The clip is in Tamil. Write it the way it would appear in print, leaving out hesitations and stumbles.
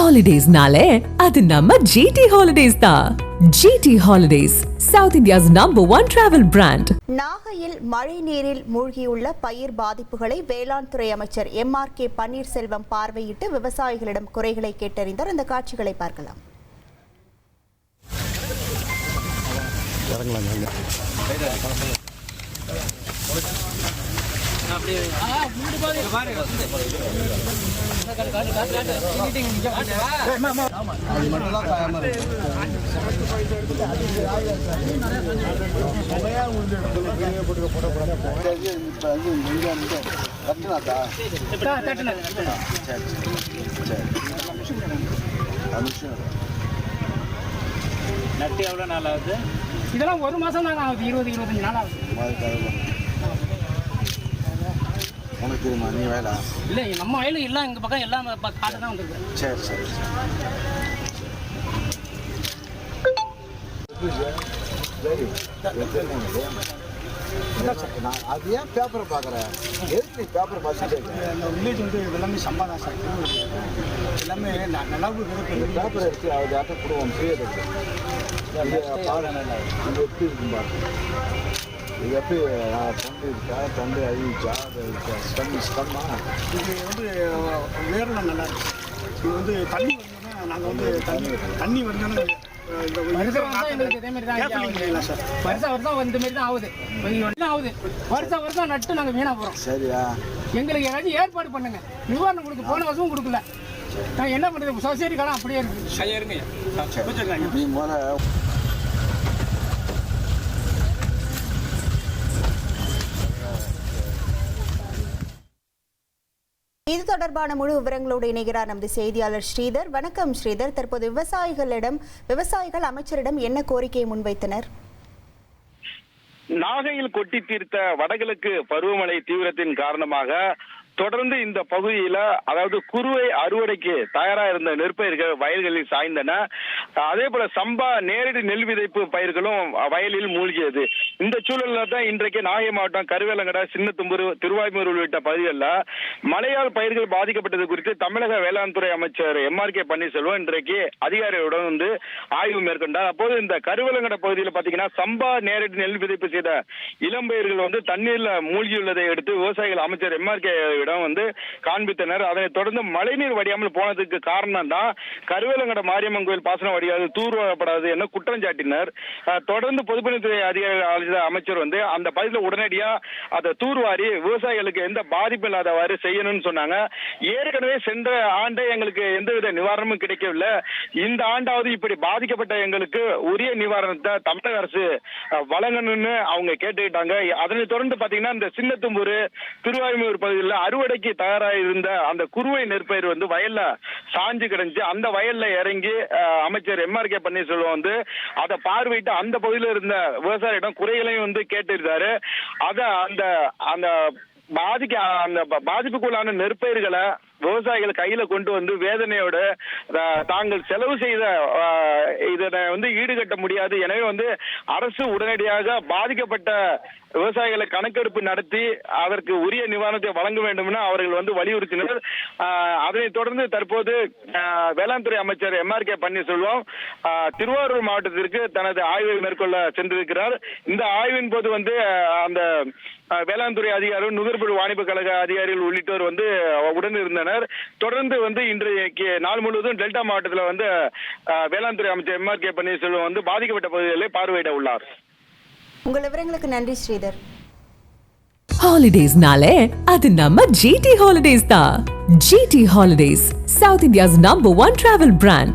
Holidays-nale, அது நம்ம GT Holidays தான். GT Holidays, South India's #1 travel brand. நாகையில் மழை நீரில் மூழ்கியுள்ள பயிர் பாதிப்புகளை வேளாண் துறை அமைச்சர் MRK பன்னீர்செல்வம் பார்வையிட்டு விவசாயிகளிடம் குறைகளை கேட்டறிந்தார். இந்த காட்சிகளை பார்க்கலாம். நட்டு எவ்வளோ நாள் ஆகுது? இதெல்லாம் ஒரு மாதம் தாங்க ஆகுது, 20-25 நாள் ஆகுது. உனக்கு நீ வயலா? இல்லை, நம்ம வயலும் இல்லை, எங்கள் பக்கம் எல்லாம் காட்டு தான் வந்துருக்கு. சரி சரி நான் அது ஏன் பேப்பரை பார்க்குறேன்? எதுக்கு நீ பேப்பரை பார்த்துட்டு இந்த வில்லேஜ் வந்து எல்லாமே சம்பாதான் சார், எல்லாமே நல்லா பேப்பரை எடுத்து அது யார்ட்ட கொடுவோம் செய்யறது இது எப்படி இருக்கும் பாரு. இது எப்படி தொண்டு இருக்கா, தொண்டு அழிச்சா, ஸ்டம்மா இது வந்து வேரில் நல்லா இருக்கு. இது வந்து தண்ணி வந்தோன்னா நாங்கள் வந்து தண்ணி வந்தோன்னா வருஷம் நட்டு நாங்கள் வீணா போறோம். சரியா? எங்களுக்கு ஏதாச்சும் ஏற்பாடு பண்ணுங்க. நிவாரணம் கொடுக்க போன வருஷமும் கொடுக்கல. நான் என்ன பண்றது? சொசைட்டி காலம் அப்படியே இருக்கு. நீ முதல்ல இது தொடர்பான முழு விவரங்களோடு இணைகிறார் நமது செய்தியாளர் ஸ்ரீதர். வணக்கம் ஸ்ரீதர். தற்போது விவசாயிகள் அமைச்சரிடம் என்ன கோரிக்கையை முன்வைத்தனர்? நாகையில் கொட்டி தீர்த்த வடகிழக்கு பருவமழை தீவிரத்தின் காரணமாக தொடர்ந்து இந்த பகுதியில, அதாவது குறுவை அறுவடைக்கு தயாரா இருந்த நெற்பயிர்கள் வயல்களில் சாய்ந்தன. அதே போல சம்பா நேரடி நெல் விதைப்பு பயிர்களும் வயலில் மூழ்கியது. இந்த சூழல்ல தான் இன்றைக்கு நாகை மாவட்டம் கருவேலங்கடா, சின்னத்தும்பூர், திருவாய்மூர் உள்ளிட்ட பகுதிகளில் மழையால் பயிர்கள் பாதிக்கப்பட்டது குறித்து தமிழக வேளாண் துறை அமைச்சர் MRK பன்னீர்செல்வம் இன்றைக்கு அதிகாரிகளுடன் வந்து ஆய்வு மேற்கொண்டார். அப்போது இந்த கருவேலங்கடா பகுதியில் பாத்தீங்கன்னா சம்பா நேரடி நெல் விதைப்பு செய்த இளம்பயிர்கள் வந்து தண்ணீர்ல மூழ்கியுள்ளதை எடுத்து விவசாயிகள் அமைச்சர் MRK வந்து காண்பித்தனர். அதனை தொடர்ந்து மழைநீர் வடியாமல் போனதுக்கு காரணம் தான் கருவேலங்கடை மாரியம்மன் கோயில் பாசனம் வடியாது, தூர்வாரப்படாது என குற்றம் சாட்டினர். தொடர்ந்து பொதுப்பணித்துறை அதிகாரிகள் அமைச்சர் வந்து அந்த பகுதியில் உடனடியா அதை தூர்வாரி விவசாயிகளுக்கு எந்த பாதிப்பு இல்லாதவாறு செய்யணும்னு சொன்னாங்க. ஏற்கனவே சென்ற ஆண்டே எங்களுக்கு எந்தவித நிவாரணமும் கிடைக்கவில்லை, இந்த ஆண்டாவது இப்படி பாதிக்கப்பட்ட எங்களுக்கு உரிய நிவாரணத்தை தமிழக அரசு வழங்கணும்னு அவங்க கேட்டுக்கிட்டாங்க. அதனை தொடர்ந்து பாத்தீங்கன்னா இந்த சின்னத்தும்பூர், திருவாய்மூர் பகுதியில் அறுவடைக்கு தயாராக இருந்த அந்த குறுவை நெற்பயிர் வந்து வயல்ல சாஞ்சு கிடந்துச்சு. அந்த வயல்ல இறங்கி அமைச்சர் MRK பன்னீர்செல்வம் வந்து அதை பார்வையிட்டு அந்த பகுதியில் இருந்த விவசாயிடம் குறைகளையும் வந்து கேட்டிருந்தாரு. அத அந்த அந்த பாதிப்புக்குள்ளான நெற்பயிர்களை விவசாயிகள் கையில கொண்டு வந்து வேதனையோட தாங்கள் செலவு செய்த இதனை வந்து ஈடுகட்ட முடியாது, எனவே வந்து அரசு உடனடியாக பாதிக்கப்பட்ட விவசாயிகளை கணக்கெடுப்பு நடத்தி அதற்கு உரிய நிவாரணத்தை வழங்க வேண்டும் என அவர்கள் வந்து வலியுறுத்தினர். அதனைத் தொடர்ந்து தற்போது வேளாண் துறை அமைச்சர் MRK பன்னீர்செல்வம் திருவாரூர் மாவட்டத்திற்கு தனது ஆய்வை மேற்கொள்ள சென்றிருக்கிறார். இந்த ஆய்வின் போது வந்து அந்த வேளாண் துறை அதிகாரிகள், நுகர்பொருள் வாணிப கழக அதிகாரிகள் உள்ளிட்டோர் வந்து உடன் இருந்தனர். தொடர்ந்து வந்து இன்றைக்கு நாள் முழுவதும் டெல்டா மாவட்டத்தில் வந்து வேளாண் துறை அமைச்சர் MRK பன்னீர்செல்வம் வந்து பாதிக்கப்பட்ட பகுதிகளை பார்வையிட உள்ளார். உங்கள் விவரங்களுக்கு நன்றி ஸ்ரீதர். Holidays-nale, அது நம்ம GT Holidays தான். GT Holidays, South India's #1 travel brand.